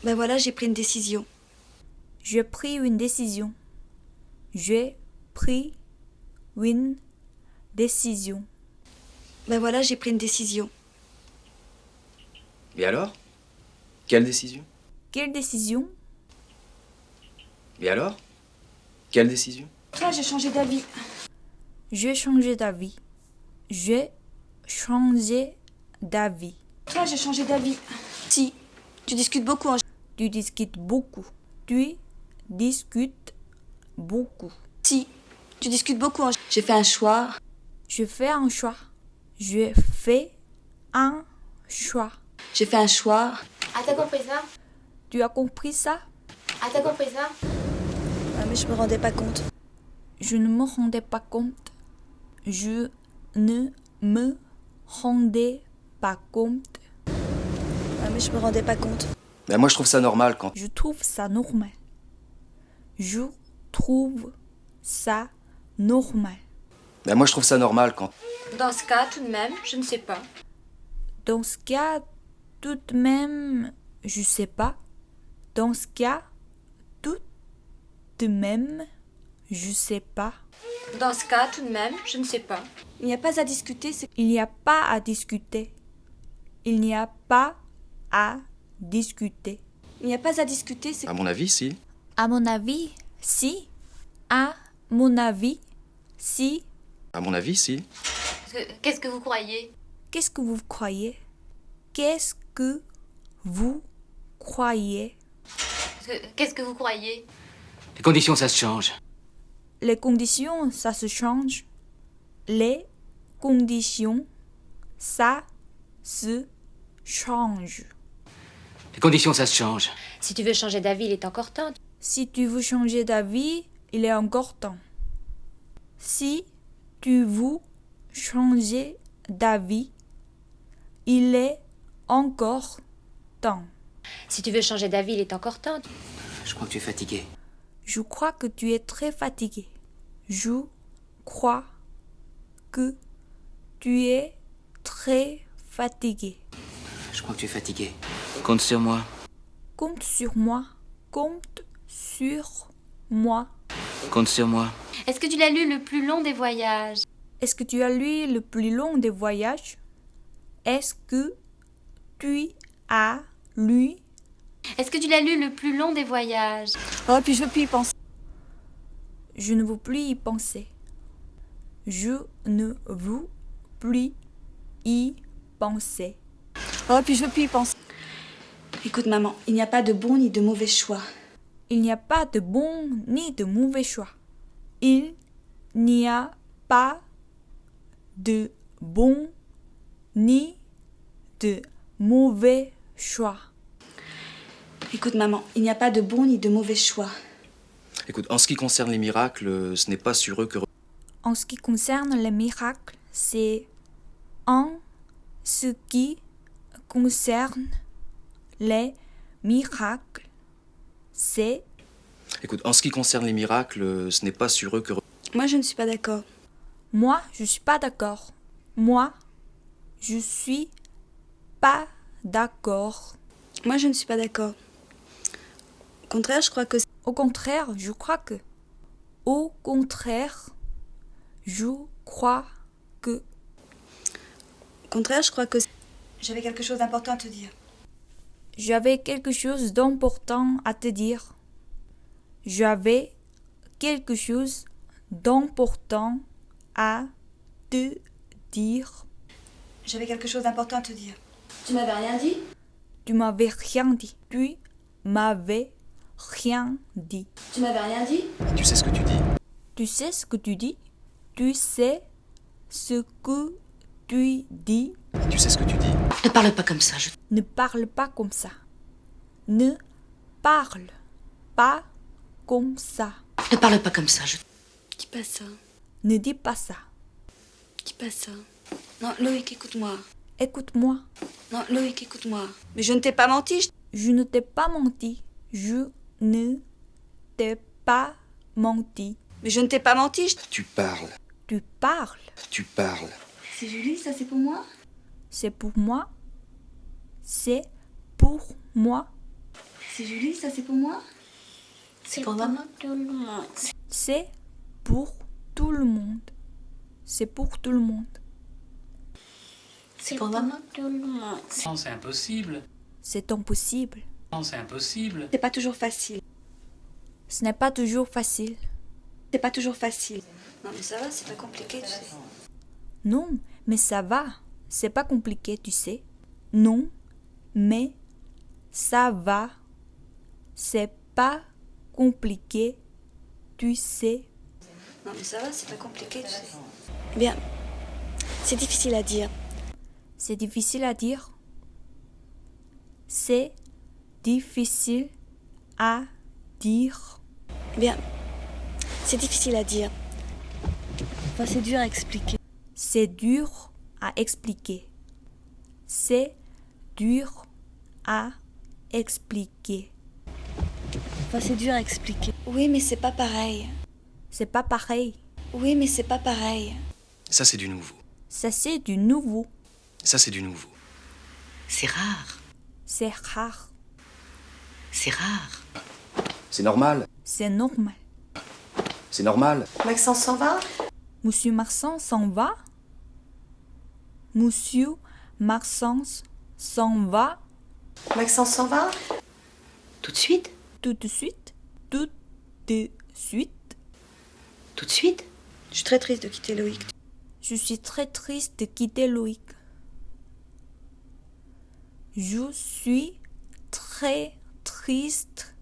Ben voilà, j'ai pris une décision. J'ai pris une décision. J'ai pris une décision. Ben voilà, j'ai pris une décision. Et alors? Quelle décision? Quelle décision? Et alors? Quelle décision? Là, j'ai changé d'avis. J'ai changé d'avis. J'ai changé d'avis. Là, j'ai changé d'avis. Si, tu discutes beaucoup. Hein. Tu discutes beaucoup. Tu discutes beaucoup. Si, tu discutes beaucoup. Hein. J'ai fait un choix. Je fais un choix. Je fais un choix. J'ai fait un choix. Ah, t'as compris ça? Tu as compris ça? Ah, t'as compris ça? Ah, mais je me rendais pas compte. Je ne me rendais pas compte. Je ne me rendais pas compte. Ah, mais je me rendais pas compte. Ben moi je trouve ça normal quand... Je trouve ça normal. Je trouve ça normal. Ben moi je trouve ça normal quand... Dans ce cas, tout de même, je ne sais pas. Dans ce cas, tout de même, je sais pas. Dans ce cas, tout de même, je sais pas. Dans ce cas, tout de même, je ne sais pas. Il n'y a pas à discuter. C'est... Il n'y a pas à discuter. Il n'y a pas à discuter. Il n'y a pas à discuter. C'est... À mon avis, si. À mon avis, si. À mon avis, si. À mon avis, si. Qu'est-ce que vous croyez? Qu'est-ce que vous croyez? Qu'est-ce que vous croyez? Qu'est-ce que vous croyez? Les conditions, ça se change. Les conditions, ça se change. Les conditions, ça se change. Les conditions, ça se change. Si tu veux changer d'avis, il est encore temps. Si tu veux changer d'avis, il est encore temps. Si tu veux changer d'avis, il est encore temps. Si tu veux changer d'avis, il est encore temps. Je crois que tu es fatigué. Je crois que tu es très fatigué. Je crois que tu es très fatigué. Je crois que tu es fatigué. Compte sur moi. Compte sur moi. Compte sur moi. Compte sur moi. Est-ce que tu l'as lu le plus long des voyages? Est-ce que tu as lu le plus long des voyages? Est-ce que tu as lu? Est-ce que tu l'as lu le plus long des voyages? Oh, puis je veux plus y penser. Je ne veux plus y penser. Je ne veux plus y penser. Oh, puis je veux plus y penser. Écoute, maman, il n'y a pas de bon ni de mauvais choix. Il n'y a pas de bon ni de mauvais choix. Il n'y a pas de bon ni de mauvais choix. Écoute, maman, il n'y a pas de bon ni de mauvais choix. Écoute, en ce qui concerne les miracles, ce n'est pas sur eux que... En ce qui concerne les miracles, c'est en ce qui concerne les miracles, c'est Écoute, en ce qui concerne les miracles, ce n'est pas sur eux que... Moi, je ne suis pas d'accord. moi, je suis pas d'accord. Moi, je suis pas d'accord. Moi, je ne suis pas d'accord. Au contraire, je crois que... Au contraire, je crois que. Au contraire, je crois que. Au contraire, je crois que... J'avais quelque chose d'important à te dire. J'avais quelque chose d'important à te dire. J'avais quelque chose d'important à te dire. J'avais quelque chose d'important à te dire. Tu m'avais rien dit? Tu m'avais rien dit. Tu m'avais rien dit. Tu m'avais rien dit? Tu sais ce que tu dis? Tu sais ce que tu dis? Tu sais ce que tu dis? Tu sais ce que tu dis? Ne parle pas comme ça. Ne parle pas comme ça. Ne parle pas comme ça. Ne parle pas comme ça. Dis pas ça. Ne dis pas ça. Dis pas ça. Non, Loïc, écoute-moi. Écoute-moi. Non, Loïc, écoute-moi. Mais je ne t'ai pas menti. Je ne t'ai pas menti. Je ne t'ai pas menti. Mais je ne t'ai pas menti. Tu parles. Tu parles. Tu parles. C'est joli, ça, c'est pour moi? C'est pour moi. C'est pour moi. C'est joli, ça c'est pour moi? C'est pour maman? C'est pour tout le monde. C'est pour tout le monde. C'est pour maman? Non, c'est impossible. C'est impossible. Non, c'est impossible. C'est pas toujours facile. Ce n'est pas toujours facile. C'est pas toujours facile. Non mais ça va, c'est pas compliqué, tu sais. Non, mais ça va. C'est pas compliqué, tu sais. Non, mais ça va. C'est pas compliqué, tu sais. Non mais ça va, c'est pas compliqué, tu sais. Bien, c'est difficile à dire. C'est difficile à dire. C'est difficile à dire. Bien, c'est difficile à dire. Enfin, c'est dur à expliquer. C'est dur à expliquer. C'est dur à expliquer. Enfin, c'est dur à expliquer. Oui, mais c'est pas pareil. C'est pas pareil. Oui, mais c'est pas pareil. Ça, c'est du nouveau. Ça, c'est du nouveau. Ça, c'est du nouveau. C'est rare. C'est rare. C'est rare. C'est normal. C'est normal. C'est normal. Maxence s'en va? Monsieur Marsan s'en va? Monsieur Marsan s'en va? Maxence s'en va? Tout de suite? Tout de suite? Tout de suite? Tout de suite? Je suis très triste de quitter Loïc. Je suis très triste de quitter Loïc. Je suis très triste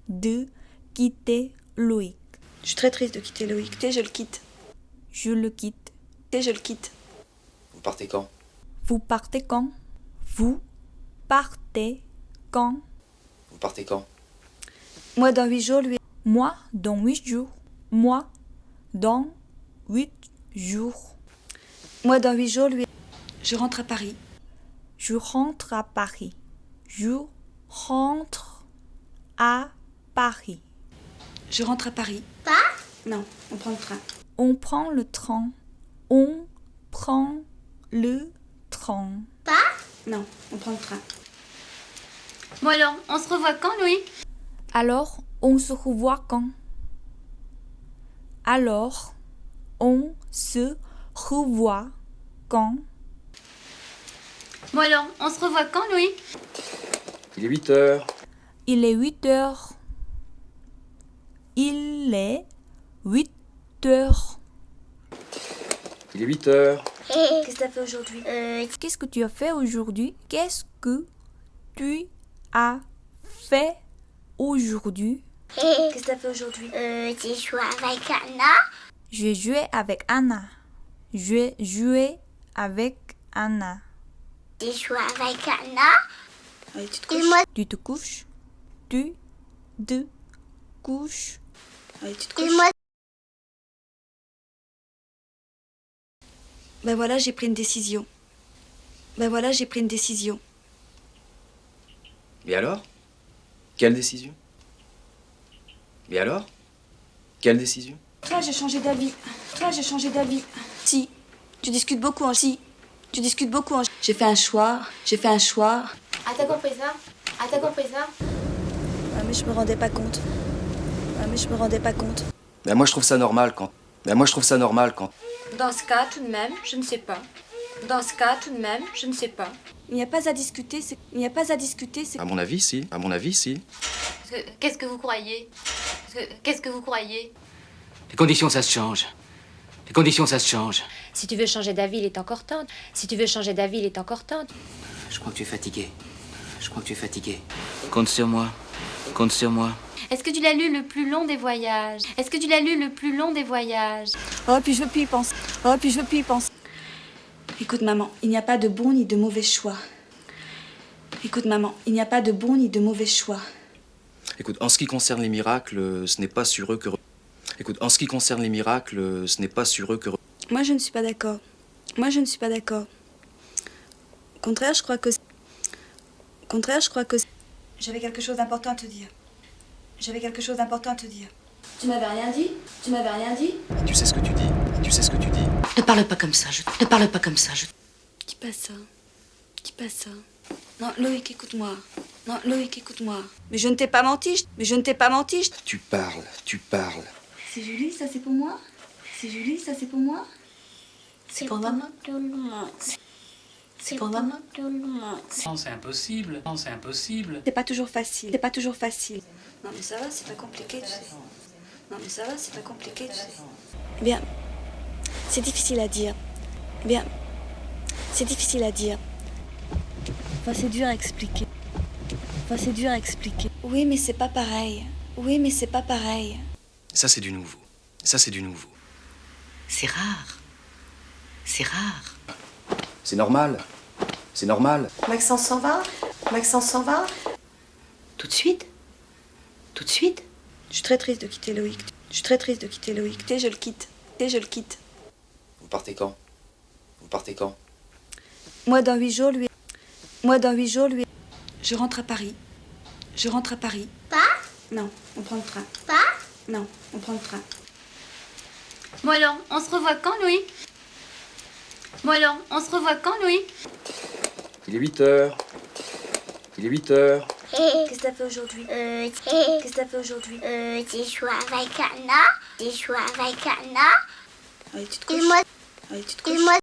de quitter Loïc. Je suis très triste de quitter Loïc. Tu sais, je le quitte. Je le quitte. Tu sais, je le quitte. Vous partez quand? Vous partez quand? Vous partez quand? Vous partez quand? Moi, dans 8 jours, lui. Moi, dans 8 jours. Moi, dans 8 jours. Moi, dans 8 jours, lui. Je rentre à Paris. Je rentre à Paris. Je rentre à Paris. Je rentre à Paris. Non, on prend le train. On prend le train. On prend le train. Non, on prend le train. Bon alors, on se revoit quand, Loïc? Alors, on se revoit quand? Alors, on se revoit quand? Bon alors, on se revoit quand, Loïc? Il est 8 heures. Il est 8 heures. Il est 8 heures. Il est 8 heures. Qu'est-ce que t'as fait aujourd'hui? Qu'est-ce que tu as fait aujourd'hui? Qu'est-ce que tu as fait aujourd'hui? Qu'est-ce que t'as fait aujourd'hui? J'ai joué avec Anna. J'ai joué avec Anna. J'ai joué avec Anna. J'ai joué avec Anna. Allez, tu te Et couches. moi, Tu te couches? Tu te couches? Allez, tu te et couches. moi, Ben voilà, j'ai pris une décision. Ben voilà, j'ai pris une décision. Et alors? Quelle décision? Et alors? Quelle décision? Toi, j'ai changé d'avis. Toi, j'ai changé d'avis. Si, tu discutes beaucoup en... Si, tu discutes beaucoup en... J'ai fait un choix. J'ai fait un choix. Ah, t'as compris ça? Ah, t'as compris ça? Ah, mais je me rendais pas compte. Ah, mais je me rendais pas compte. Ben moi, je trouve ça normal quand... Ben moi, je trouve ça normal quand... Dans ce cas, tout de même, je ne sais pas. Dans ce cas, tout de même, je ne sais pas. Il n'y a pas à discuter, c'est... Il n'y a pas à discuter, c'est... À mon avis, si. À mon avis, si. Qu'est-ce que vous croyez? Qu'est-ce que vous croyez? Les conditions, ça se change. Les conditions, ça se change. Si tu veux changer d'avis, il est encore temps. Si tu veux changer d'avis, il est encore temps. Je crois que tu es fatigué. Je crois que tu es fatigué. Compte sur moi. Compte sur moi. Est-ce que tu l'as lu le plus long des voyages? Est-ce que tu l'as lu le plus long des voyages? Oh, puis je veux plus y penser. Oh, puis je veux plus y penser. Écoute, maman, il n'y a pas de bon ni de mauvais choix. Écoute, maman, il n'y a pas de bon ni de mauvais choix. Écoute, en ce qui concerne les miracles, ce n'est pas sur eux que... Écoute, en ce qui concerne les miracles, ce n'est pas sur eux que... Moi, je ne suis pas d'accord. Moi, je ne suis pas d'accord. Au contraire, je crois que... Au contraire, je crois que... J'avais quelque chose d'important à te dire. J'avais quelque chose d'important à te dire. Tu m'avais rien dit? Tu m'avais rien dit? Tu sais ce que tu dis. Tu sais ce que tu dis. Ne parle pas comme ça, ne parle pas comme ça. Dis pas ça. Dis pas ça. Non, Loïc, écoute-moi. Non, Loïc, écoute-moi. Mais je ne t'ai pas menti, mais je ne t'ai pas menti. Tu parles, tu parles. C'est joli, ça c'est pour moi. C'est joli, ça c'est pour moi. C'est pour maman. Tout le monde. C'est pour maman. Tout le monde. Non, c'est impossible. Non, c'est impossible. C'est pas toujours facile. C'est pas toujours facile. Non mais ça va, c'est pas compliqué, tu sais. Non mais ça va, c'est pas compliqué, tu sais. Eh bien, c'est difficile à dire. Eh bien, c'est difficile à dire. Enfin, c'est dur à expliquer. Enfin, c'est dur à expliquer. Oui, mais c'est pas pareil. Oui, mais c'est pas pareil. Ça, c'est du nouveau. Ça, c'est du nouveau. C'est rare. C'est rare. C'est normal. C'est normal. Maxence s'en va? Maxence s'en va? Tout de suite? Tout de suite? Je suis très triste de quitter Loïc. Je suis très triste de quitter Loïc. Tu sais, je le quitte. Tu sais, je le quitte. Vous partez quand? Vous partez quand? Moi, dans 8 jours, lui... Moi, dans 8 jours, lui... Je rentre à Paris. Je rentre à Paris. Pas? Non, on prend le train. Pas? Non, on prend le train. Bon alors, on se revoit quand, Louis? Bon alors, on se revoit quand, Louis? Il est 8h. Il est 8h. Qu'est-ce que t'as fait aujourd'hui? Qu'est-ce que t'as fait aujourd'hui? J'ai joué avec Anna. J'ai joué avec Anna. Allez, tu te Et couches. moi, Allez, tu te et couches. moi,